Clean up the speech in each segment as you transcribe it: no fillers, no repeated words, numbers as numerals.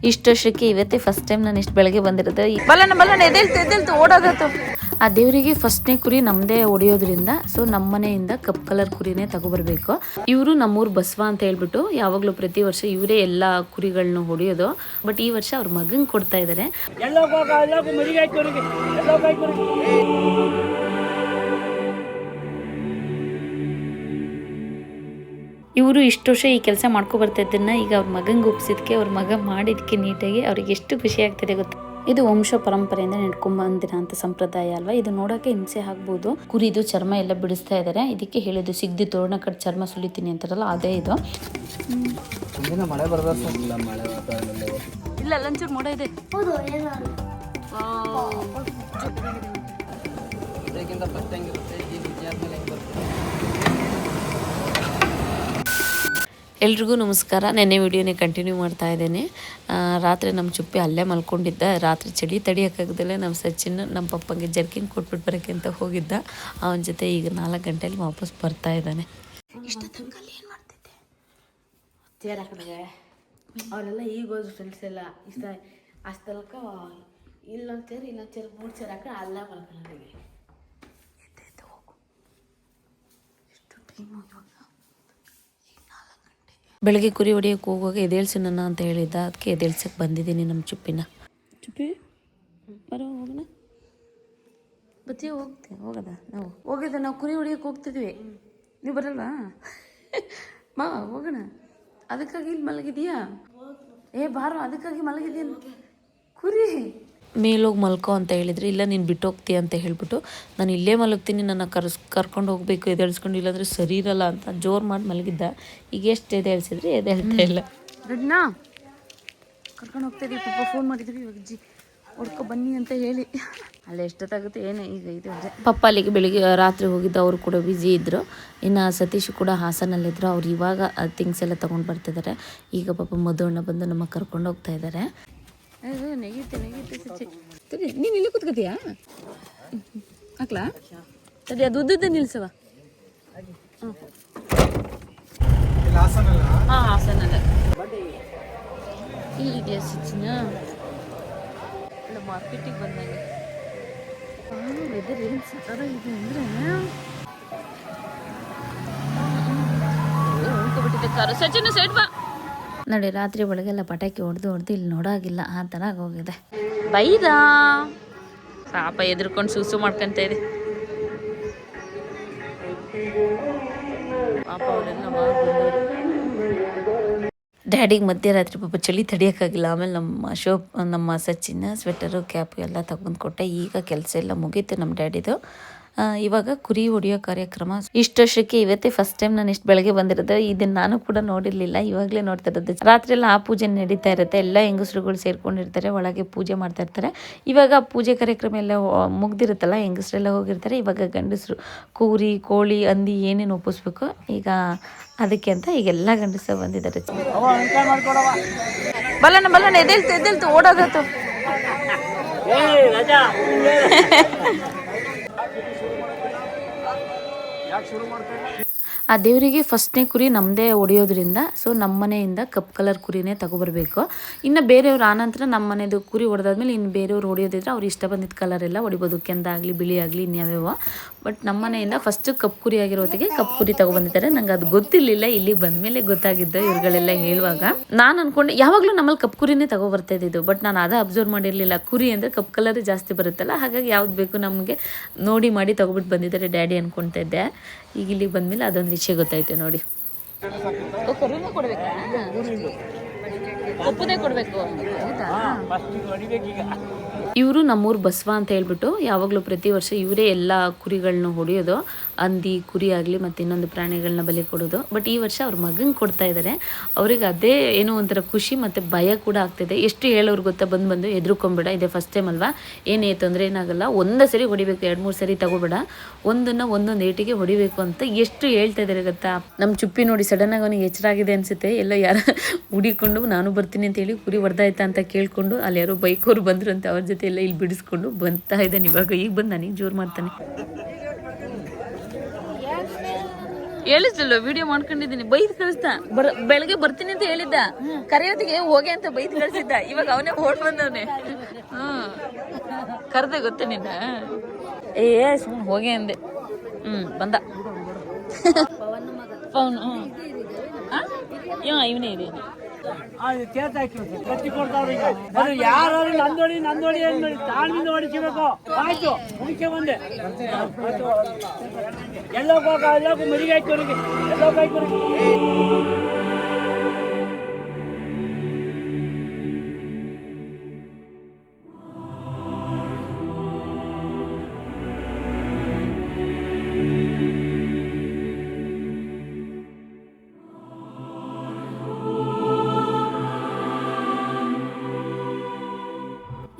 ಇಷ್ಟು ವರ್ಷಕ್ಕೆ ಇವತ್ತೇ ಫಸ್ಟ್ ಟೈಮ್ ನಾನು ಇಷ್ಟು ಬೆಳಗ್ಗೆ ಬಂದಿರೋದು. ಬಲ್ಲಣ್ಣ ಎದ್ದೇಳ್ತು ಓಡೋದತ್ತು. ಆ ದೇವರಿಗೆ ಫಸ್ಟ್ನೇ ಕುರಿ ನಮ್ಮದೇ ಹೊಡಿಯೋದ್ರಿಂದ ಸೊ ನಮ್ಮ ಮನೆಯಿಂದ ಕಪ್ ಕಲರ್ ಕುರಿನೇ ತಗೊಬರ್ಬೇಕು. ಇವರು ನಮ್ಮೂರು ಬಸವ ಅಂತ ಹೇಳ್ಬಿಟ್ಟು ಯಾವಾಗಲೂ ಪ್ರತಿ ವರ್ಷ ಇವರೇ ಎಲ್ಲ ಕುರಿಗಳನ್ನ ಹೊಡಿಯೋದು. ಬಟ್ ಈ ವರ್ಷ ಅವ್ರ ಮಗಂಗೆ ಕೊಡ್ತಾ ಇದ್ದಾರೆ. ಇವರು ಇಷ್ಟು ವರ್ಷ ಈ ಕೆಲಸ ಮಾಡ್ಕೊಬರ್ತಾ ಇದ್ದನ್ನ ಈಗ ಅವ್ರ ಮಗಂಗೆ ಒಪ್ಸಿದಕ್ಕೆ ಅವ್ರ ಮಗ ಮಾಡಿದಕ್ಕೆ ನೀಟಾಗಿ ಅವ್ರಿಗೆ ಎಷ್ಟು ಖುಷಿ ಆಗ್ತಿದೆ ಗೊತ್ತಾ. ಇದು ವಂಶ ಪರಂಪರೆಯಿಂದ ನಡ್ಕೊಂಬಂದಿರೋಂಥ ಸಂಪ್ರದಾಯ ಅಲ್ವಾ. ಇದು ನೋಡೋಕೆ ಹಿಂಸೆ ಆಗ್ಬೋದು. ಕುರಿದು ಚರ್ಮ ಎಲ್ಲ ಬಿಡಿಸ್ತಾ ಇದ್ದಾರೆ. ಇದಕ್ಕೆ ಹೇಳಿದ್ದು ಸಿಗದಿ ತೋರಣ ಕಟ್ ಚರ್ಮ ಸುಲಿತೀನಿ ಅಂತಾರಲ್ಲ ಅದೇ ಇದು. ಮಳೆ ಇಲ್ಲ ಲಂಚೂರು ಮೋಡ ಇದೆ. ಎಲ್ರಿಗೂ ನಮಸ್ಕಾರ. ನೆನ್ನೆ ವಿಡಿಯೋನೇ ಕಂಟಿನ್ಯೂ ಮಾಡ್ತಾ ಇದ್ದೇನೆ. ರಾತ್ರಿ ನಮ್ಮ ಚುಪ್ಪಿ ಅಲ್ಲೇ ಮಲ್ಕೊಂಡಿದ್ದ. ರಾತ್ರಿ ಚಳಿ ತಡಿಯೋಕ್ಕಾಗದಲ್ಲೇ ನಮ್ಮ ಸಚಿನ್ ನಮ್ಮ ಪಪ್ಪಂಗೆ ಜರ್ಕಿನ್ ಕೊಟ್ಬಿಟ್ಟು ಬರೋಕ್ಕೆ ಅಂತ ಹೋಗಿದ್ದ. ಅವನ ಜೊತೆ ಈಗ 4 ಗಂಟೆಯಲ್ಲಿ ವಾಪಸ್ ಬರ್ತಾ ಇದ್ದಾನೆ. ಇಷ್ಟ ತಂಗಲ್ಲಿ ಏನು ಮಾಡ್ತಿದ್ದೆ ತೇರ ಕಡೆಗೆ ಅವರೆಲ್ಲ ಈಗ ಹೋದ್ರು ಫ್ರೆಂಡ್ಸ್ ಎಲ್ಲ ಇಷ್ಟ ಅಷ್ಟಲ್ಕ ಇಲ್ಲೊಂದು ಚೇರ್ 3 ಚೇರ್ ಹಾಕಿ ಅಲ್ಲ ಮಲ್ಕೊಳ್ಳೋದಿಗೆ ಹೋಗು. ಎಷ್ಟು ಟೈಮ್ ಇವಾಗ ಬೆಳಗ್ಗೆ ಕುರಿ ಹೊಡಿಯೋಕೆ ಹೋಗುವಾಗ ಎದೇಳ್ಸು ನನ್ನ ಅಂತ ಹೇಳಿದ್ದ. ಅದಕ್ಕೆ ಎದೇಳ್ಸಕ್ಕೆ ಬಂದಿದ್ದೀನಿ ನಮ್ಮ ಚುಪ್ಪಿನ. ಚುಪ್ಪಿ ಬರೋ ಹೋಗೋಣ. ಬತ್ತೀಯ ಹೋಗದ ನಾವು ಹೋಗಿದ್ದೆ. ನಾವು ಕುರಿ ಹೊಡಿಯೋಕೆ ಹೋಗ್ತಿದ್ವಿ. ನೀವು ಬರಲ್ವಾ? ಹೋಗೋಣ. ಅದಕ್ಕಾಗಿ ಇಲ್ಲಿ ಮಲಗಿದೀಯಾ? ಬಾರೋ ಅದಕ್ಕಾಗಿ ಮಲಗಿದೀಯ ಕುರಿ ಮೇಲೋಗಿ ಮಲ್ಕೋ ಅಂತ ಹೇಳಿದ್ರು. ಇಲ್ಲ ನೀನು ಬಿಟ್ಟು ಹೋಗ್ತೀಯ ಅಂತ ಹೇಳ್ಬಿಟ್ಟು ನಾನು ಇಲ್ಲೇ ಮಲಗ್ತೀನಿ, ನನ್ನ ಕರ್ಕೊಂಡು ಹೋಗಬೇಕು ಎದ್ದೇಳಿಸ್ಕೊಂಡು, ಇಲ್ಲಾಂದರೆ ಸರಿ ಇರಲ್ಲ ಅಂತ ಜೋರು ಮಾಡಿ ಮಲಗಿದ್ದ. ಈಗ ಎಷ್ಟು ಎದ್ದೇಳಿಸಿದ್ರೆ ಎದ್ದೇಳ್ತಾ ಇಲ್ಲ. ರೆಡ್ನಾ ಕರ್ಕೊಂಡು ಹೋಗ್ತಾಯಿದ್ವಿ. ಪಾಪ ಫೋನ್ ಮಾಡಿದ್ವಿ ಇವಾಗ ಹೊಡ್ಕೊ ಬನ್ನಿ ಅಂತ ಹೇಳಿ. ಅಲ್ಲಿ ಎಷ್ಟೊತ್ತಾಗುತ್ತೆ ಏನೇ ಈಗ ಇದು ಪಪ್ಪ ಅಲ್ಲಿಗೆ ಬೆಳಿಗ್ಗೆ ರಾತ್ರಿ ಹೋಗಿದ್ದು. ಅವರು ಕೂಡ ಬ್ಯುಸಿ ಇದ್ದರು. ಇನ್ನು ಸತೀಶ್ ಕೂಡ ಹಾಸನಲ್ಲಿದ್ದರು. ಅವ್ರು ಇವಾಗ ಥಿಂಗ್ಸ್ ಎಲ್ಲ ತೊಗೊಂಡು ಬರ್ತಿದ್ದಾರೆ. ಈಗ ಪಾಪ ಮಧುವಣ್ಣ ಬಂದು ನಮ್ಮ ಕರ್ಕೊಂಡು ಹೋಗ್ತಾ ಇದ್ದಾರೆ. ನೆಗೀತೆ ಸರಿ. ನೀನು ಇಲ್ಲಿ ಕೂತ್ಕೋತೀಯಾ? ಹಾಕ್ಲಾ ಸರಿ. ಅದು ಉದ್ದದ ನಿಲ್ಸವ. ಹಾಂ ಹಾಸನಲ್ಲ ಇಲ್ಲಿದೆಯಾ ಸಚಿನ? ಇಲ್ಲ ಮಾರ್ಕೆಟಿಗೆ ಬಂದಾಗ ವೆದರ್ ಏನು ಸಕ್ಕತ್ತಾಗಿದೆ ಅಂದರೆ ಉಳ್ಕೊಬಿಟ್ಟಿದೆ ಕಾರು. ಸಚಿನ ಸೈಡ್ ಬಾ ನೋಡಿ. ರಾತ್ರಿ ಬೆಳಗ್ಗೆಲ್ಲ ಪಟಾಕಿ ಹೊಡೆದು ಇಲ್ಲಿ ನೋಡೋಗಿಲ್ಲ, ಆ ಥರ ಆಗೋಗಿದೆ. ಬೈದಾ ಪಾಪ ಎದ್ರುಕೊಂಡು ಸೂಸು ಮಾಡ್ಕೊಂತ ಇದೆ ಪಾಪ. ಅವರೆಲ್ಲ ಡ್ಯಾಡಿಗೆ ಮಧ್ಯರಾತ್ರಿ ಪಾಪ ಚಳಿ ತಡಿಯೋಕ್ಕಾಗಿಲ್ಲ. ಆಮೇಲೆ ನಮ್ಮ ಸಚಿನ ಸ್ವೆಟರು ಕ್ಯಾಪು ಎಲ್ಲ ತಗೊಂಡು ಕೊಟ್ಟೆ. ಈಗ ಕೆಲಸ ಎಲ್ಲ ಮುಗೀತು ನಮ್ಮ ಡ್ಯಾಡಿದು. ಇವಾಗ ಕುರಿ ಹೊಡಿಯೋ ಕಾರ್ಯಕ್ರಮ. ಇಷ್ಟು ವರ್ಷಕ್ಕೆ ಇವತ್ತೇ ಫಸ್ಟ್ ಟೈಮ್ ನಾನು ಇಷ್ಟು ಬೆಳಗ್ಗೆ ಬಂದಿರೋದು. ಇದನ್ನು ನಾನು ಕೂಡ ನೋಡಿರಲಿಲ್ಲ, ಇವಾಗಲೇ ನೋಡ್ತಾ ಇರೋದು. ರಾತ್ರಿ ಎಲ್ಲ ಆ ಪೂಜೆ ನಡೀತಾ ಇರುತ್ತೆ. ಎಲ್ಲ ಹೆಂಗಸರುಗಳು ಸೇರ್ಕೊಂಡಿರ್ತಾರೆ, ಒಳಗೆ ಪೂಜೆ ಮಾಡ್ತಾ ಇರ್ತಾರೆ. ಇವಾಗ ಪೂಜೆ ಕಾರ್ಯಕ್ರಮ ಎಲ್ಲ ಮುಗ್ದಿರುತ್ತಲ್ಲ, ಹೆಂಗಸರೆಲ್ಲ ಹೋಗಿರ್ತಾರೆ. ಇವಾಗ ಗಂಡಸರು ಕೂರಿ ಕೋಳಿ ಹಂದಿ ಏನೇನು ಒಪ್ಪಿಸ್ಬೇಕು ಈಗ ಅದಕ್ಕೆ ಅಂತ ಈಗೆಲ್ಲ ಗಂಡಸ ಬಂದಿದ್ದಾರೆ. ಬಲ್ಲಣ್ಣ ಎದ್ದೇಳ್ತು ಓಡೋದತ್ತು. ಆ ದೇವರಿಗೆ ಫಸ್ಟ್ನೇ ಕುರಿ ನಮ್ಮದೇ ಹೊಡಿಯೋದ್ರಿಂದ ಸೊ ನಮ್ಮ ಮನೆಯಿಂದ ಕಪ್ ಕಲರ್ ಕುರಿನೇ ತಗೊಬರ್ಬೇಕು. ಇನ್ನು ಬೇರೆಯವ್ರು ಆನಂತರ ನಮ್ಮ ಮನೆಯದು ಕುರಿ ಹೊಡೆದಾದ್ಮೇಲೆ ಇನ್ನು ಬೇರೆಯವ್ರು ಹೊಡಿಯೋದಿದ್ರೆ ಅವ್ರು ಇಷ್ಟ ಬಂದಿದ್ದ ಕಲರ್ ಎಲ್ಲ ಹೊಡಿಬೋದು. ಕೆಂದಾಗಲಿ ಬಿಳಿ ಆಗಲಿ ಇನ್ಯಾವ್ಯಾವ. ಬಟ್ ನಮ್ಮ ಮನೆಯಿಂದ ಫಸ್ಟು ಕಪ್ ಕುರಿ ಆಗಿರೋದಕ್ಕೆ ಕಪ್ ಕುರಿ ತಗೊಬಂದಿದ್ದಾರೆ. ನಂಗೆ ಅದು ಗೊತ್ತಿರಲಿಲ್ಲ, ಇಲ್ಲಿಗೆ ಬಂದಮೇಲೆ ಗೊತ್ತಾಗಿದ್ದು ಇವ್ರುಗಳೆಲ್ಲ ಹೇಳುವಾಗ. ನಾನು ಅಂದ್ಕೊಂಡೆ ಯಾವಾಗಲೂ ನಮ್ಮಲ್ಲಿ ಕಪ್ ಕುರಿನೇ ತಗೊಬರ್ತಾ ಇದ್ದಿದ್ದು. ಬಟ್ ನಾನು ಅದು ಅಬ್ಸರ್ವ್ ಮಾಡಿರಲಿಲ್ಲ. ಕುರಿ ಅಂದರೆ ಕಪ್ ಕಲರೇ ಜಾಸ್ತಿ ಬರುತ್ತಲ್ಲ, ಹಾಗಾಗಿ ಯಾವ್ದು ಬೇಕು ನಮಗೆ ನೋಡಿ ಮಾಡಿ ತಗೊಬಿಟ್ಟು ಬಂದಿದ್ದಾರೆ ಡ್ಯಾಡಿ ಅಂದ್ಕೊಳ್ತಾ ಇದ್ದೆ. ಈಗ ಇಲ್ಲಿಗೆ ಬಂದಮೇಲೆ ಅದೊಂದು ವಿಷಯ ಗೊತ್ತಾಯ್ತು ನೋಡಿ. ಕರುನೇ ಕೊಡಬೇಕಾ? ಕಪ್ಪುದೇ ಕೊಡಬೇಕು. ಇವರು ನಮ್ಮೂರು ಬಸವ ಅಂತ ಹೇಳ್ಬಿಟ್ಟು ಯಾವಾಗಲೂ ಪ್ರತಿ ವರ್ಷ ಇವರೇ ಎಲ್ಲ ಕುರಿಗಳನ್ನ ಹೊಡಿಯೋದು. ಹಂದಿ ಕುರಿ ಆಗಲಿ ಮತ್ತು ಇನ್ನೊಂದು ಪ್ರಾಣಿಗಳನ್ನ ಬಲಿ ಕೊಡೋದು. ಬಟ್ ಈ ವರ್ಷ ಅವ್ರ ಮಗಂಗೆ ಕೊಡ್ತಾ ಇದ್ದಾರೆ. ಅವ್ರಿಗೆ ಅದೇ ಏನೋ ಒಂಥರ ಖುಷಿ ಮತ್ತು ಭಯ ಕೂಡ ಆಗ್ತಿದೆ. ಎಷ್ಟು ಹೇಳೋರು ಗೊತ್ತಾ, ಬಂದು ಎದ್ರುಕೊಂಬೇಡ, ಇದೇ ಫಸ್ಟ್ ಟೈಮ್ ಅಲ್ವಾ, ಏನೇ ತೊಂದರೆ ಏನಾಗಲ್ಲ, ಒಂದೇ ಸರಿ ಹೊಡಿಬೇಕು, 2-3 ಸರಿ ತಗೋಬೇಡ, ಒಂದೊಂದು ಏಟಿಗೆ ಹೊಡಿಬೇಕು ಅಂತ ಎಷ್ಟು ಹೇಳ್ತಾ ಇದ್ದಾರೆ ಗೊತ್ತಾ. ನಮ್ಮ ಚುಪ್ಪಿ ನೋಡಿ ಸಡನ್ನಾಗಿ ಅವನಿಗೆ ಎಚ್ಚರಾಗಿದೆ ಅನಿಸುತ್ತೆ. ಎಲ್ಲ ಯಾರು ಹುಡಿಕೊಂಡು ನಾನು ಬರ್ತೀನಿ ಅಂತ ಹೇಳಿ ಕುರಿ ಹೊಡೆದಾಯ್ತಾ ಅಂತ ಕೇಳಿಕೊಂಡು ಅಲ್ಲಿ ಯಾರೋ ಬೈಕೋರು ಬಂದರು ಅಂತ ಅವ್ರ ಜೊತೆ ಎಲ್ಲ ಇಲ್ಲಿ ಬಿಡಿಸ್ಕೊಂಡು ಬಂತಾ ಇದ್ದಾನೆ. ಇವಾಗ ಈಗ ಬಂದು ನನಗೆ ಜೋರು ಮಾಡ್ತಾನೆ. ಹೇಳಿದ್ದಲ್ಲ ವಿಡಿಯೋ ಮಾಡ್ಕೊಂಡಿದ್ದೀನಿ, ಬೈದ್ ಕಳಿಸ್ದ. ಬೆಳಗ್ಗೆ ಬರ್ತೀನಿ ಅಂತ ಹೇಳಿದ್ದ, ಕರೆಯೋತಿಗೆ ಹೋಗಿ ಅಂತ ಬೈದ್ ಕಳಿಸಿದ್ದ. ಇವಾಗ ಅವನೇ ಓಡ್ ಬಂದವನೆ. ಕರ್ದೆ ಗೊತ್ತೇ ನಿನ್ನ? ಸುಮ್ಮನೆ ಹೋಗಿ ಅಂದೆ. ಬಂದ ಪವನ್. ಇವನೇ ಇದೆ. ಯಾರು ನಂದೋಡಿ ತಾಳ್ಮಿಂದ ಹೊಡಿಸಬೇಕು. ಆಯ್ತು ಮುಖ್ಯ ಬಂದೆ ಎಲ್ಲೋಗ ಮರಿಗೆ ಆಯ್ತು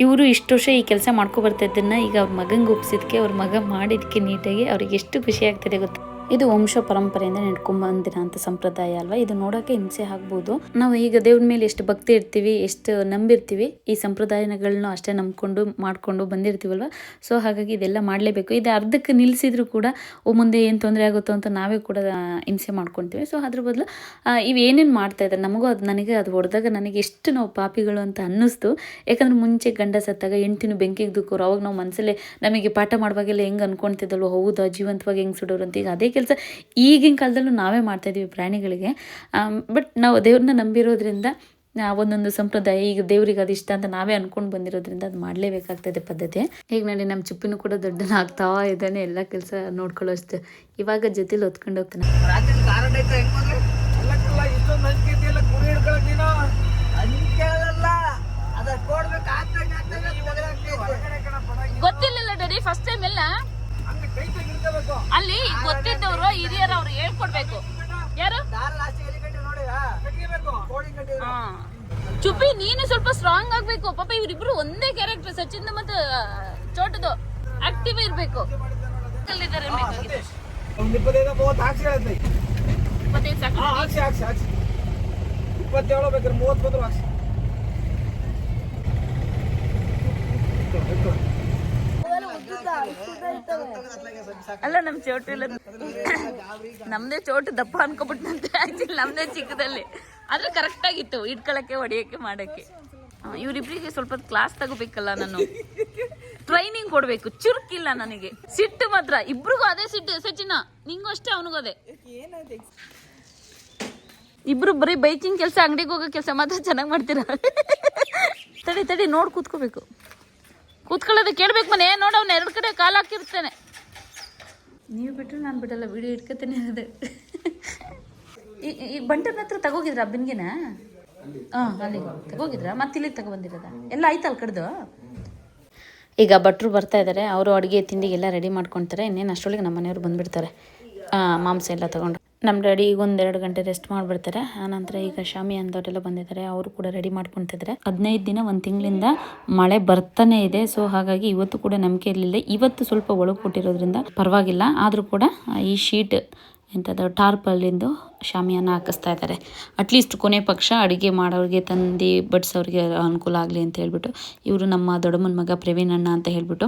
ಇವರು ಇಷ್ಟು ವರ್ಷ ಈ ಕೆಲಸ ಮಾಡ್ಕೊ ಇದ್ದನ್ನ ಈಗ ಅವ್ರ ಮಗಂಗೆ ಒಪ್ಸಿದ್ಕೆ, ಅವ್ರ ಮಗ ಮಾಡಿದ್ಕೆ ನೀಟಾಗಿ ಅವ್ರಿಗೆ ಎಷ್ಟು ಖುಷಿ ಆಗ್ತದೆ ಗೊತ್ತಾ. ಇದು ವಂಶ ಪರಂಪರೆಯಿಂದ ನಡ್ಕೊಂಬಂದಿರೋಂಥ ಸಂಪ್ರದಾಯ ಅಲ್ವಾ. ಇದು ನೋಡೋಕೆ ಹಿಂಸೆ ಆಗ್ಬೋದು. ನಾವು ಈಗ ದೇವ್ರ ಮೇಲೆ ಎಷ್ಟು ಭಕ್ತಿ ಇರ್ತೀವಿ, ಎಷ್ಟು ನಂಬಿರ್ತೀವಿ, ಈ ಸಂಪ್ರದಾಯಗಳನ್ನ ಅಷ್ಟೇ ನಂಬ್ಕೊಂಡು ಮಾಡ್ಕೊಂಡು ಬಂದಿರ್ತೀವಲ್ವ. ಸೊ ಹಾಗಾಗಿ ಇದೆಲ್ಲ ಮಾಡಲೇಬೇಕು. ಇದು ಅರ್ಧಕ್ಕೆ ನಿಲ್ಲಿಸಿದ್ರು ಕೂಡ ಮುಂದೆ ಏನು ತೊಂದರೆ ಆಗುತ್ತೋ ಅಂತ ನಾವೇ ಕೂಡ ಹಿಂಸೆ ಮಾಡ್ಕೊತೀವಿ. ಸೊ ಅದ್ರ ಬದಲು ಇವೇನೇನು ಮಾಡ್ತಾ ಇದ್ದಾರೆ ನಮಗೂ ನನಗೆ ಅದು ಹೊಡೆದಾಗ ನನಗೆ ಎಷ್ಟು ನಾವು ಪಾಪಿಗಳು ಅಂತ ಅನ್ನಿಸ್ತು. ಯಾಕಂದ್ರೆ ಮುಂಚೆ ಗಂಡ ಸತ್ತಾಗ ಹೆಂಡ್ತಿನೂ ಬೆಂಕಿಗೆ ದುಕ್ಕೋರು. ಅವಾಗ ನಾವು ಮನಸ್ಸಲ್ಲೇ ನಮಗೆ ಪಾಠ ಮಾಡುವಾಗೆಲ್ಲ ಹೆಂಗೆ ಅನ್ಕೊಳ್ತಿದ್ದಲ್ವ, ಹೌದಾ ಜೀವಂತವಾಗಿ ಹೆಂಗೆ ಸುಡೋರು ಅಂತ. ಈಗ ಅದೇ ಕೆಲಸ ಈಗಿನ ಕಾಲದಲ್ಲೂ ನಾವೇ ಮಾಡ್ತಾಯಿದ್ದೀವಿ ಪ್ರಾಣಿಗಳಿಗೆ. ಬಟ್ ನಾವು ದೇವ್ರನ್ನ ನಂಬಿರೋದ್ರಿಂದ ಒಂದೊಂದು ಸಂಪ್ರದಾಯ ಈಗ ದೇವ್ರಿಗೆ ಅದು ಇಷ್ಟ ಅಂತ ನಾವೇ ಅನ್ಕೊಂಡು ಬಂದಿರೋದ್ರಿಂದ ಅದು ಮಾಡಲೇಬೇಕಾಗ್ತದೆ ಪದ್ಧತಿ. ಈಗ ನೋಡಿ ನಮ್ಮ ಚಿಪ್ಪಿನೂ ಕೂಡ ದೊಡ್ಡನಾಗ್ತಾ ಇದ್ದಾನೆ, ಎಲ್ಲ ಕೆಲಸ ನೋಡ್ಕೊಳ್ಳೋ ಅಷ್ಟು. ಇವಾಗ ಜೊತೆಲಿ ಹೊತ್ಕೊಂಡು ಹೋಗ್ತಾನೆ. ಗೊತ್ತಿಲ್ಲ ಡ್ಯಾಡಿ, ಫಸ್ಟ್ ಟೈಮ್ ಎಲ್ಲ ಅಲ್ಲಿ ಗೊತ್ತಿದ್ದವರು ಹಿರಿಯರು ಅವ್ರು ಹೇಳ್ಕೊಡ್ಬೇಕು. ಯಾರು ಚುಪ್ಪಿ, ನೀನು ಸ್ವಲ್ಪ ಸ್ಟ್ರಾಂಗ್ ಆಗ್ಬೇಕು. ಪಾಪ ಇವ್ರಿಬ್ರು ಒಂದೇ ಕ್ಯಾರೆಕ್ಟರ್, ಸಚಿನ್ ಮತ್ತು ಚೋಟದು ಆಕ್ಟಿವ್ ಇರ್ಬೇಕು. ಅಲ್ಲ ನಮ್ ಚೋಟು ಇಲ್ಲ, ನಮ್ದೇ ಚೋಟು ದಪ್ಪ ಅನ್ಕೊಬಿಟ್ಟಂತೆ. ಆಕ್ಚುಲಿ ನಮ್ದೇ ಚಿಕ್ಕದಲ್ಲಿ, ಆದ್ರೆ ಕರೆಕ್ಟ್ ಆಗಿತ್ತು ಇಟ್ಕೊಳಕ್ಕೆ ಹೊಡಿಯಕ್ಕೆ ಮಾಡಕ್ಕೆ. ಇವ್ರಿಬ್ರಿಗೆ ಸ್ವಲ್ಪ ಕ್ಲಾಸ್ ತಗೋಬೇಕಲ್ಲ, ನಾನು ಟ್ರೈನಿಂಗ್ ಕೊಡ್ಬೇಕು. ಚುರುಕಿಲ್ಲ ನನಗೆ, ಸಿಟ್ಟು ಮಾತ್ರ ಇಬ್ರಿಗೂ ಅದೇ ಸಿಟ್ಟು. ಸಚಿನ ನಿಂಗೂ ಅಷ್ಟೇ, ಅವನಿಗೂ ಅದೇ. ಇಬ್ರು ಬರೀ ಬೈಕಿಂಗ್ ಕೆಲಸ, ಅಂಗಡಿಗೆ ಹೋಗೋ ಕೆಲಸ ಮಾತ್ರ ಚೆನ್ನಾಗಿ ಮಾಡ್ತೀರ. ತಡಿ ನೋಡ್ ಕೂತ್ಕೋಬೇಕು. ಕೂತ್ಕೊಳ್ಳೋದು ಕೇಳ್ಬೇಕು ಮನೆ. ನೋಡ ಅವ್ನ 2 ಕಡೆ ಕಾಲು ಹಾಕಿರ್ತೇನೆ. ನೀವು ಬಿಟ್ಟರೆ ನಾನು ಬಿಡಲ್ಲ, ವಿಡಿಯೋ ಇಟ್ಕೊತೇನೆ. ಅದೇ ಈ ಬಂಟನ ಹತ್ರ ತಗೋಗಿದ್ರ ಬಿನ್ಗಿನ? ಅಲ್ಲಿಗೆ ತಗೋಗಿದ್ರ, ಮತ್ತೆ ಇಲ್ಲಿಗೆ ತಗೊಬಂದಿರೋದ? ಎಲ್ಲ ಆಯ್ತಲ್ಲ ಕಡ್ದು. ಈಗ ಭಟ್ರು ಬರ್ತಾ ಇದ್ದಾರೆ, ಅವರು ಅಡುಗೆ ತಿಂಡಿಗೆಲ್ಲ ರೆಡಿ ಮಾಡ್ಕೊಳ್ತಾರೆ. ಇನ್ನೇನು ಅಷ್ಟರೊಳಗೆ ನಮ್ಮ ಮನೆಯವ್ರು ಬಂದುಬಿಡ್ತಾರೆ ಮಾಂಸ ಎಲ್ಲ ತೊಗೊಂಡು. ನಮ್ಮ ಡ್ಯಾಡಿ ಈಗ 1-2 ಗಂಟೆ ರೆಸ್ಟ್ ಮಾಡಿಬಿಡ್ತಾರೆ. ಆನಂತರ ಈಗ ಶಾಮಿ ಅಂದವರೆಲ್ಲ ಬಂದಿದ್ದಾರೆ, ಅವರು ಕೂಡ ರೆಡಿ ಮಾಡ್ಕೊತಿದ್ದಾರೆ. 15 ದಿನ 1 ತಿಂಗಳಿಂದ ಮಳೆ ಬರ್ತಾನೆ ಇದೆ. ಸೊ ಹಾಗಾಗಿ ಇವತ್ತು ಕೂಡ ನಂಬಿಕೆ ಇರಲಿಲ್ಲ. ಇವತ್ತು ಸ್ವಲ್ಪ ಒಳಗೆ ಕೊಟ್ಟಿರೋದ್ರಿಂದ ಪರವಾಗಿಲ್ಲ. ಆದರೂ ಕೂಡ ಈ ಶೀಟ್ ಎಂಥದ್ದು ಟಾರ್ಪಲ್ಲಿಂದು ಶಾಮಿಯಾನ ಹಾಕಿಸ್ತಾ ಇದ್ದಾರೆ. ಅಟ್ಲೀಸ್ಟ್ ಕೊನೆ ಪಕ್ಷ ಅಡುಗೆ ಮಾಡೋರಿಗೆ, ತಂದು ಬಡಿಸೋರಿಗೆ ಅನುಕೂಲ ಆಗಲಿ ಅಂತ ಹೇಳ್ಬಿಟ್ಟು. ಇವರು ನಮ್ಮ ದೊಡ್ಡಮ್ಮನ ಮಗ ಪ್ರವೀಣ್ ಅಣ್ಣ ಅಂತ ಹೇಳ್ಬಿಟ್ಟು.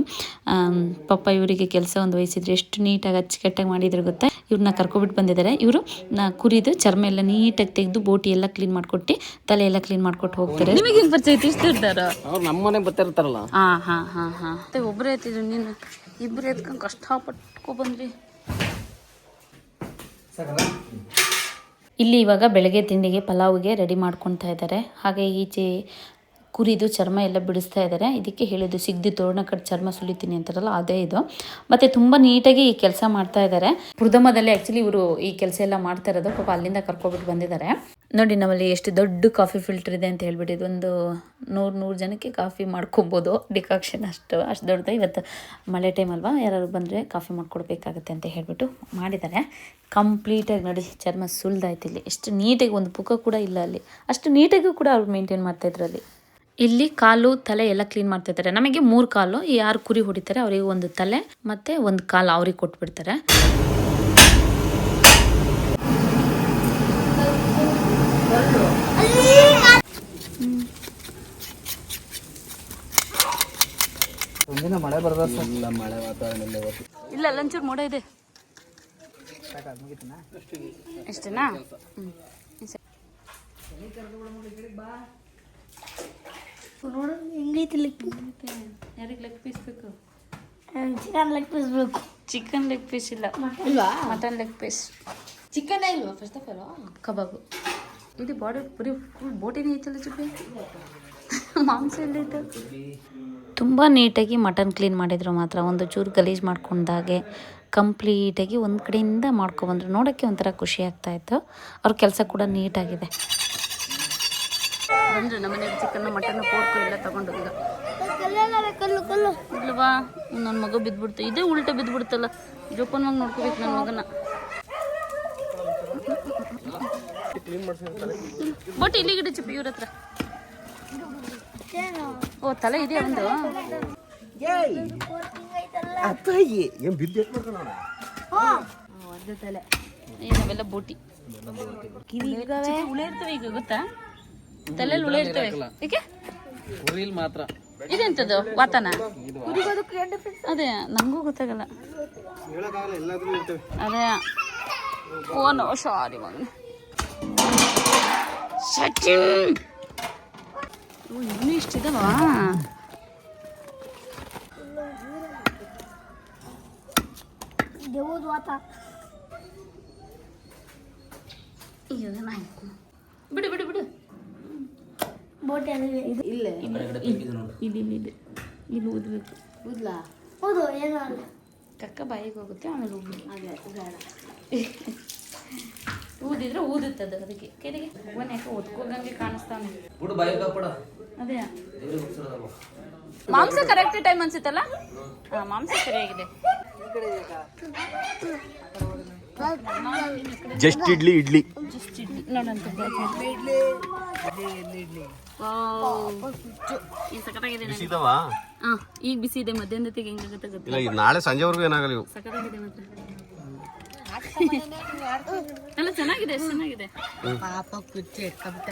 ಪಾಪ ಇವರಿಗೆ ಕೆಲಸ ಒಂದು ವಹಿಸಿದ್ರೆ ಎಷ್ಟು ನೀಟಾಗಿ ಅಚ್ಚುಕಟ್ಟಾಗಿ ಮಾಡಿದ್ರು ಗೊತ್ತಾ. ಇವ್ರನ್ನ ಕರ್ಕೊಬಿಟ್ಟು ಬಂದಿದ್ದಾರೆ. ಇವರು ಕುರಿದು ಚರ್ಮ ಎಲ್ಲ ನೀಟಾಗಿ ತೆಗೆದು ಬೋಟಿ ಎಲ್ಲ ಕ್ಲೀನ್ ಮಾಡ್ಕೊಟ್ಟು, ತಲೆ ಎಲ್ಲ ಕ್ಲೀನ್ ಮಾಡ್ಕೊಟ್ಟು ಹೋಗ್ತಾರೆ. ನಿಮಗೆ ಹೆಂಗೆ ಪರಿಚಯ ಇರ್ತಾರ? ಅವ್ರು ನಮ್ಮ ಮನೆಗೆ ಬರ್ತಿರ್ತಾರಲ್ಲ. ಹಾಂ ಒಬ್ಬರೇ ಎತ್ತಿದ್ರು, ನೀನು ಇಬ್ಬರು ಎತ್ಕೊಂಡು ಕಷ್ಟಪಟ್ಕೊ ಬಂದ್ರಿ. ಇಲ್ಲಿ ಇವಾಗ ಬೆಳಗ್ಗೆ ತಿಂಡಿಗೆ ಪಲಾವ್ಗೆ ರೆಡಿ ಮಾಡ್ಕೊತಾ ಇದ್ದಾರೆ. ಹಾಗೆ ಈಚೆ ಕುರಿದು ಚರ್ಮ ಎಲ್ಲ ಬಿಡಿಸ್ತಾ ಇದ್ದಾರೆ. ಇದಕ್ಕೆ ಹೇಳಿದ್ದು ಸಿಗದಿ ತೋರಣ ಕಟ್ ಚರ್ಮ ಸುಲಿತೀನಿ ಅಂತಾರಲ್ಲ, ಅದೇ ಇದು. ಮತ್ತು ತುಂಬ ನೀಟಾಗಿ ಈ ಕೆಲಸ ಮಾಡ್ತಾ ಇದ್ದಾರೆ. ಪುರ್ದಮದಲ್ಲಿ ಆ್ಯಕ್ಚುಲಿ ಇವರು ಈ ಕೆಲಸ ಎಲ್ಲ ಮಾಡ್ತಾ ಇರೋದು. ಪಾಪ ಅಲ್ಲಿಂದ ಕರ್ಕೊಬಿಟ್ಟು ಬಂದಿದ್ದಾರೆ. ನೋಡಿ ನಮ್ಮಲ್ಲಿ ಎಷ್ಟು ದೊಡ್ಡ ಕಾಫಿ ಫಿಲ್ಟರ್ ಇದೆ ಅಂತ ಹೇಳ್ಬಿಟ್ಟು. ಇದೊಂದು 100 ಜನಕ್ಕೆ ಕಾಫಿ ಮಾಡ್ಕೊಬೋದು. ಡಿಕಾಕ್ಷನ್ ಅಷ್ಟು ದೊಡ್ಡದು. ಇವತ್ತು ಮಳೆ ಟೈಮ್ ಅಲ್ವಾ, ಯಾರು ಬಂದರೆ ಕಾಫಿ ಮಾಡ್ಕೊಡ್ಬೇಕಾಗತ್ತೆ ಅಂತ ಹೇಳ್ಬಿಟ್ಟು ಮಾಡಿದ್ದಾರೆ. ಕಂಪ್ಲೀಟಾಗಿ ನೋಡಿ ಚರ್ಮ ಸುಲ್ದಾಯ್ತು. ಇಲ್ಲಿ ಎಷ್ಟು ನೀಟಾಗಿ ಒಂದು ಪುಕ್ಕ ಕೂಡ ಇಲ್ಲ ಅಲ್ಲಿ. ಅಷ್ಟು ನೀಟಾಗಿ ಕೂಡ ಅವ್ರು ಮೇಂಟೈನ್ ಮಾಡ್ತಾಯಿದ್ರು ಅಲ್ಲಿ. ಇಲ್ಲಿ ಕಾಲು ತಲೆ ಎಲ್ಲ ಕ್ಲೀನ್ ಮಾಡ್ತಿರ್ತಾರೆ. ನಮಗೆ 3 ಕಾಲು, ಯಾರು ಕುರಿ ಹೊಡಿತಾರೆ ಅವರಿಗೆ 1 ತಲೆ ಮತ್ತು 1 ಕಾಲು ಅವ್ರಿಗೆ ಕೊಟ್ಬಿಡ್ತಾರೆ. ಒಂದಿನ ಮಳೆ ಬರ್ತದೆ. ಮಳೆ ವಾತಾವರಣ ಇಲ್ಲ ಲಂಚೂರು ಮೋಡ ಇದೆ. ಇಷ್ಟನಾ? ನೋಡು ಹೆಂಗೈತಿ ಯಾರಿಗೆ ಲೆಗ್ ಪೀಸ್ ಬೇಕು? ಚಿಕನ್ ಲೆಗ್ ಪೀಸ್ ಬೇಕು. ಚಿಕನ್ ಲೆಗ್ ಪೀಸ್ ಇಲ್ಲ, ಇಲ್ವಾ? Mutton leg piece. ಚಿಕನ್ ಇಲ್ವಾ ಫಸ್ಟ್ ಆಫ್ ಆಲ್? ಕಬಾಬು. ಇದು ಬಾಡಿ ಪುರಿ ಫುಲ್ ಬೋಟಿನೇ ಐತಲ್ಲ ಚಿಪ್ಪಿ. ಮಾಂಸ ಎಲ್ಲೈತೆ. ತುಂಬ ನೀಟಾಗಿ ಮಟನ್ ಕ್ಲೀನ್ ಮಾಡಿದ್ರು ಮಾತ್ರ, ಒಂದು ಚೂರು ಗಲೀಜು ಮಾಡ್ಕೊಂಡಾಗೆ ಕಂಪ್ಲೀಟಾಗಿ ಒಂದು ಕಡೆಯಿಂದ ಮಾಡ್ಕೊಬಂದ್ರು. ನೋಡೋಕ್ಕೆ ಒಂಥರ ಖುಷಿ ಆಗ್ತಾಯಿತ್ತು. ಅವ್ರ ಕೆಲಸ ಕೂಡ ನೀಟಾಗಿದೆ. ಬಂದರು ನಮ್ಮನೆಯಲ್ಲಿ ಚಿಕನ್ ಮಟನ್ ಪೋರ್ಕು ಎಲ್ಲ ತೊಗೊಂಡು ಈಗ ಕಲ್ಲು ಕಲ್ಲು ಇಲ್ವಾ? ನನ್ನ ಮಗ ಬಿದ್ದುಬಿಡ್ತು. ಇದೇ ಉಲ್ಟ ಬಿದ್ದುಬಿಡ್ತಲ್ಲ. ಜೋಪಾನವಾಗಿ ನೋಡ್ಕೋಬೇಕು ನನ್ನ ಮಗನ. ಬಟ್ ಇಲ್ಲಿಗಿಡ ಚಿಪ್ಪಿ ಇವ್ರ ಹತ್ರ. ಓ ತಲೆ ಇದೆಯಾ ಒಂದು? ಒಂದು ತಲೆ. ನಾವೆಲ್ಲ ಬೋಟಿ ಉಳೆ ಇರ್ತವೆ ಈಗ ಗೊತ್ತಾ? ತಲೆಯಲ್ಲಿ ಉಳೆ ಇರ್ತವೆ. ಏಕೆ ಮಾತ್ರ ಇದೆಂತದ್ದು ವಾತನ? ಅದೇ ನಂಗೂ ಗೊತ್ತಾಗಲ್ಲ. ಅದೇ ಓ ನೋ ಸಾರಿ ಮಗನ. ಸಚಿನ್ ಇನ್ನೂ ಇಷ್ಟಿದವಾ? ಬಿಡು ಬಿಡು ಬಿಡು. ಬೋಟಿ ಇಲ್ಲ ಇಲ್ಲಿ ಊದ್ಬೇಕು. ಊದ್ಲಾ? ಹೌದು, ಏನೋ ಅಲ್ಲ. ಕಕ್ಕ ಬಾಯಿಗೆ ಹೋಗುತ್ತೆ, ಆಮೇಲೆ ಊದಿದ್ರೆ ಊದುತ್ತದೆ. ಅದಕ್ಕೆ ಕೆರೆಗೆ ಒನ್ ಯಾಕೆ ಒತ್ಕೋಗಂಗೆ ಕಾಣಿಸ್ತಾನೆ. ಅದೇ ಮಾಂಸ ಕರೆಕ್ಟ್ ಟೈಮ್ ಅನ್ಸುತ್ತಲ್ಲ. ಹಾಂ, ಮಾಂಸ ಸರಿಯಾಗಿದೆ. ಜಸ್ಟ್ ಇಡ್ಲಿ ಜಸ್ಟ್ ಇಡ್ಲಿ ನೋಡಂತ. ಈಗ ಬಿಸಿ ಇದೆ. ಮಧ್ಯಾಹ್ನ ಹೊತ್ತಿಗೆ ಹೆಂಗಾಗುತ್ತೆ ಗೊತ್ತಿಲ್ಲ. ನಾಳೆ ಸಂಜೆವರೆಗೂ ಏನಾಗಲ್ಲ. ಇವು ಸಖತ್ತಾಗಿದೆ ಮಾತ್ರ. ಎಲ್ಲ ಚೆನ್ನಾಗಿದೆ, ಎಷ್ಟು ಚೆನ್ನಾಗಿದೆ. ಪಾಪ ಕುಚ್ಚಿ ಇಟ್ಕೊಂಬಿಟ್ಟ.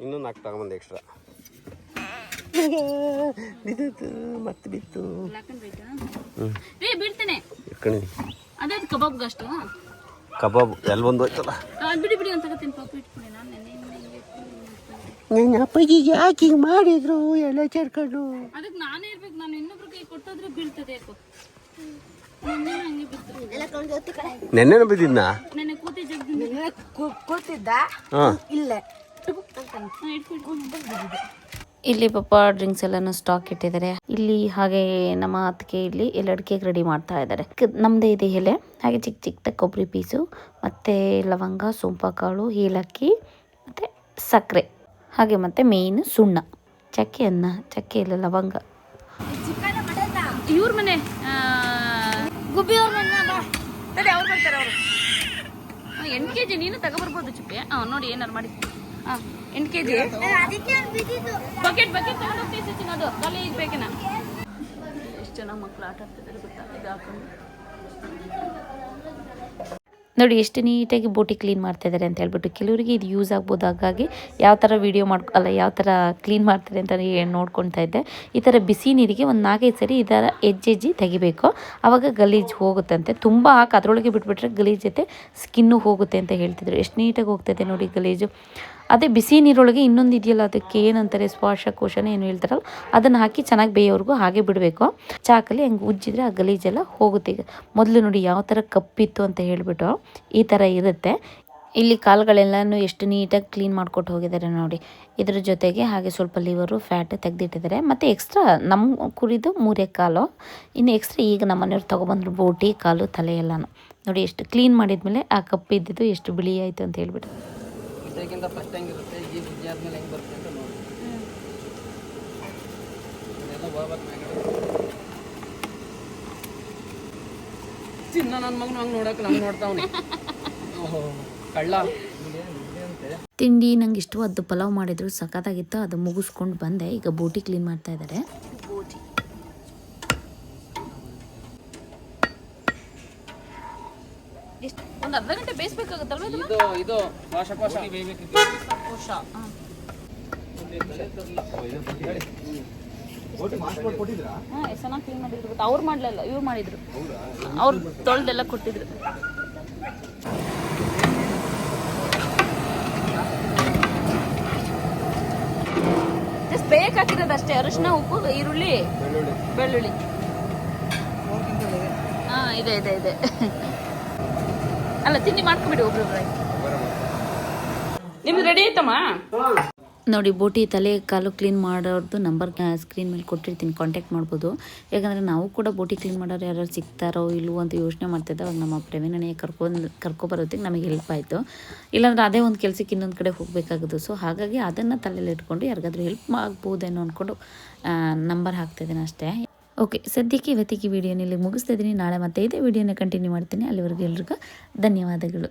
ಇನ್ನೂ 4 ತಗೊಂಬಂದು ಎಕ್ಸ್ಟ್ರಾ. ಮತ್ತೆ ಬಿತ್ತು. ಬಿಡ್ತೇನೆ. ಅದೇ ಕಬಾಬ್ಗೆ ಅಷ್ಟು ಕಬಾಬ್ ಎಲ್ಲಿ ಬಂದು ಹೋಯ್ತಲ್ಲ. ಬಿಡಿ ಬಿಡಿ ಅಂತ ತಗೋತೀನಿ. ಪಾಪ ಇಟ್ಬಿಡಿ. ನಾನು ನನ್ನ ಅಪ್ಪಾಜಿ ಯಾಕೆ ಹಿಂಗೆ ಮಾಡಿದ್ರು ಎಲ್ಲ ಸೇರ್ಕೊಂಡು? ಅದಕ್ಕೆ ನಾನೇ ಇರ್ಬೇಕು. ನಾನು ಇನ್ನೊಬ್ರು ಕೈ ಕೊಟ್ಟೋದ್ರೆ ಬೀಳ್ತದೆ. ಯಾಕೋ ಹಂಗೆ ಬಿತ್ತು. ನೆನ್ನೆನ ಬಿದ್ದಿದ್ನ? ನೆನ್ನೆ ಕೂತಿ ಜಗ್ದಿಂದ ಕೂತಿದ್ದ ಹಾಂ ಇಲ್ಲೇ. ಇಲ್ಲಿ ಪಾಪ ಡ್ರಿಂಕ್ಸ್ ಎಲ್ಲಾನು ಸ್ಟಾಕ್ ಇಟ್ಟಿದ್ದಾರೆ. ಇಲ್ಲಿ ಹಾಗೆ ನಮ್ಮ ಅತ್ತಿಗೆ ಇಲ್ಲಿ ಎಲ್ಲಡಿಕೆ ರೆಡಿ ಮಾಡ್ತಾ ಇದ್ದಾರೆ. ನಮ್ಮದೇ ಇದೆ ಎಲೆ, ಹಾಗೆ ಚಿಕ್ಕ ಚಿಕ್ಕದಾಗಿ ಕೊಬ್ಬರಿ ಪೀಸು, ಮತ್ತು ಲವಂಗ, ಸೋಂಪಾಕಾಳು, ಏಲಕ್ಕಿ ಮತ್ತು ಸಕ್ಕರೆ, ಹಾಗೆ ಮತ್ತು ಮೇಯ್ನ್ ಸುಣ್ಣ, ಚಕ್ಕೆ ಅನ್ನ, ಚಕ್ಕೆ ಇಲ್ಲ ಲವಂಗ. ಇವ್ರ ಮನೆ ಗುಬ್ಬಿ ಅವ್ರ ಮನೆ ಅವ್ರು ಬರ್ತಾರೆ. ಅವರು 8 kg ನೀನು ತಗೊಬರ್ಬೋದು ಚಿಪ್ಪೆ. ನೋಡಿ ಏನಾರು ಮಾಡಿ. 8 kg ಬಕೆಟ್ ತಗೊಂಡೋಗ್ತೀವಿ ಸಚಿನ್. ಅದು ಖಾಲಿ ಇರ್ಬೇಕೇನ? ಎಷ್ಟು ಜನ ಮಕ್ಕಳು ಆಟ ಆಡ್ತಿದ್ದಾರೆ ಗೊತ್ತಾ ಇದು ಹಾಕೊಂಡು. ನೋಡಿ ಎಷ್ಟು ನೀಟಾಗಿ ಬೋಟಿ ಕ್ಲೀನ್ ಮಾಡ್ತಾ ಇದ್ದಾರೆ ಅಂತ ಹೇಳ್ಬಿಟ್ಟು. ಕೆಲವರಿಗೆ ಇದು ಯೂಸ್ ಆಗ್ಬೋದು. ಹಾಗಾಗಿ ಯಾವ ಥರ ವೀಡಿಯೋ ಯಾವ ಥರ ಕ್ಲೀನ್ ಮಾಡ್ತಾರೆ ಅಂತ ನೋಡ್ಕೊತಾ ಇದ್ದೆ. ಈ ಥರ ಬಿಸಿ ನೀರಿಗೆ ಒಂದು 4-5 ಸರಿ ಈ ಥರ ಹೆಜ್ಜೆ ತೆಗಿಬೇಕು. ಆವಾಗ ಗಲೀಜು ಹೋಗುತ್ತಂತೆ. ತುಂಬ ಹಾಕಿ ಅದರೊಳಗೆ ಬಿಟ್ಬಿಟ್ರೆ ಗಲೀಜು ಜೊತೆ ಸ್ಕಿನ್ನು ಹೋಗುತ್ತೆ ಅಂತ ಹೇಳ್ತಿದ್ರು. ಎಷ್ಟು ನೀಟಾಗಿ ಹೋಗ್ತಾಯಿದೆ ನೋಡಿ ಗಲೀಜು. ಅದೇ ಬಿಸಿ ನೀರೊಳಗೆ ಇನ್ನೊಂದು ಇದೆಯಲ್ಲ, ಅದಕ್ಕೆ ಏನಂತಾರೆ ಶ್ವಾಸಕೋಶನ ಏನು ಹೇಳ್ತಾರಲ್ಲ, ಅದನ್ನು ಹಾಕಿ ಚೆನ್ನಾಗಿ ಬೇಯೋವರೆಗೂ ಹಾಗೆ ಬಿಡಬೇಕು. ಚಾಕಲ್ಲಿ ಹಂಗೆ ಉಜ್ಜಿದ್ರೆ ಆ ಗಲೀಜೆಲ್ಲ ಹೋಗುತ್ತೆ. ಈಗ ಮೊದಲು ನೋಡಿ ಯಾವ ಥರ ಕಪ್ಪಿತ್ತು ಅಂತ ಹೇಳಿಬಿಟ್ಟು ಈ ಥರ ಇರುತ್ತೆ. ಇಲ್ಲಿ ಕಾಲುಗಳೆಲ್ಲನೂ ಎಷ್ಟು ನೀಟಾಗಿ ಕ್ಲೀನ್ ಮಾಡ್ಕೊಟ್ಟು ಹೋಗಿದ್ದಾರೆ ನೋಡಿ. ಇದ್ರ ಜೊತೆಗೆ ಹಾಗೆ ಸ್ವಲ್ಪ ಲಿವರು ಫ್ಯಾಟ್ ತೆಗೆದಿಟ್ಟಿದ್ದಾರೆ. ಮತ್ತು ಎಕ್ಸ್ಟ್ರಾ ನಮ್ಮ ಕುರಿದು 3 ಕಾಲು, ಇನ್ನು ಎಕ್ಸ್ಟ್ರಾ ಈಗ ನಮ್ಮ ಮನೆಯವ್ರು ತೊಗೊಬಂದ್ರು ಬೋಟಿ ಕಾಲು ತಲೆ ಎಲ್ಲನೂ. ನೋಡಿ ಎಷ್ಟು ಕ್ಲೀನ್ ಮಾಡಿದ್ಮೇಲೆ ಆ ಕಪ್ಪಿದ್ದಿದ್ದು ಎಷ್ಟು ಬಿಳಿ ಆಯಿತು ಅಂತ ಹೇಳ್ಬಿಟ್ಟು. ಇದಕ್ಕಿಂತ ಫಸ್ಟ್ ಹೆಂಗಿರುತ್ತೆ, ಈ ಬಿಜಿ ಆದ್ಮೇಲೆ ಹೆಂಗೆ ಬರುತ್ತೆ ಅಂತ ನೋಡಿ. ಅದೆಲ್ಲ ಚಿನ್ನ ನನ್ನ ಮಗನ ಹಂಗೆ ನೋಡಕ್ಕೆ ಹಂಗೆ ನೋಡ್ತಾವನೆ. ಕಳ್ಳ ತಿಂಡಿ ನಂಗೆ ಇಷ್ಟವಾದ್ದು ಪಲಾವ್ ಮಾಡಿದ್ರು, ಸಖತ್ತಾಗಿತ್ತು. ಅದು ಮುಗಿಸ್ಕೊಂಡು ಬಂದೆ. ಈಗ ಬೋಟಿ ಕ್ಲೀನ್ ಮಾಡ್ತಾ ಇದ್ದಾರೆ. ಒಂದು ಅರ್ಧ ಗಂಟೆ ಬೇಯಿಸ್ಬೇಕಾಗುತ್ತಲ್ವ? ಇದು ಶ್ವಾಸಕೋಶ ಬೇಯಬೇಕಿತ್ತು. ಹಾಂ ಎಷ್ಟು ಚೆನ್ನಾಗಿ ಕ್ಲೀನ್ ಮಾಡಿದ್ರು ಗೊತ್ತಾ. ಅವ್ರು ಮಾಡಲಿಲ್ಲ, ಇವ್ರು ಮಾಡಿದ್ರು. ಅವ್ರು ತೊಳೆದೆಲ್ಲ ಕೊಟ್ಟಿದ್ರು. ಜಸ್ಟ್ ಬೇಕ್ ಹಾಕಿರೋದು ಅಷ್ಟೇ, ಅರಿಶಿನ, ಉಪ್ಪು, ಈರುಳ್ಳಿ, ಬೆಳ್ಳುಳ್ಳಿ. ಹಾಂ ಇದೆ ಇದೆ ಇದೆ. ಅಲ್ಲ ತಿಂಡಿ ಮಾಡ್ಕೊಬಿಡಿ ಒಬ್ರೊಬ್ರಾಗಿ. ನಿಮ್ದು ರೆಡಿ ಆಯ್ತಮ್ಮ? ನೋಡಿ ಬೋಟಿ ತಲೆ ಕಾಲು ಕ್ಲೀನ್ ಮಾಡೋದು ನಂಬರ್ ಸ್ಕ್ರೀನ್ ಮೇಲೆ ಕೊಟ್ಟಿರ್ತೀನಿ, ಕಾಂಟ್ಯಾಕ್ಟ್ ಮಾಡ್ಬೋದು. ಯಾಕಂದರೆ ನಾವು ಕೂಡ ಬೋಟಿ ಕ್ಲೀನ್ ಮಾಡೋರು ಯಾರು ಸಿಗ್ತಾರೋ ಇಲ್ವೋ ಅಂತ ಯೋಚನೆ ಮಾಡ್ತಿದ್ದೆ. ಅವಾಗ ನಮ್ಮ ಪ್ರವೀಣನೇ ಕರ್ಕೊಬರೋದಕ್ಕೆ ನಮಗೆ ಹೆಲ್ಪ್ ಆಯಿತು. ಇಲ್ಲಾಂದರೆ ಅದೇ ಒಂದು ಕೆಲಸಕ್ಕೆ ಇನ್ನೊಂದು ಕಡೆ ಹೋಗಬೇಕಾಗೋದು. ಸೊ ಹಾಗಾಗಿ ಅದನ್ನು ತಲೆಯಲ್ಲಿ ಇಟ್ಕೊಂಡು ಯಾರಿಗಾದ್ರೂ ಹೆಲ್ಪ್ ಆಗ್ಬೋದೇನೋ ಅಂದ್ಕೊಂಡು ನಂಬರ್ ಹಾಕ್ತಿದ್ದೀನಿ ಅಷ್ಟೇ. ಓಕೆ, ಸದ್ಯಕ್ಕೆ ಇವತ್ತಿಗೆ ವಿಡಿಯೋನ ಇಲ್ಲಿ ಮುಗಿಸ್ತಾ ಇದ್ದೀನಿ. ನಾಳೆ ಮತ್ತೆ ಇದೇ ವಿಡಿಯೋನ ಕಂಟಿನ್ಯೂ ಮಾಡ್ತೀನಿ. ಅಲ್ಲಿವರೆಗೂ ಎಲ್ರಿಗೂ ಧನ್ಯವಾದಗಳು.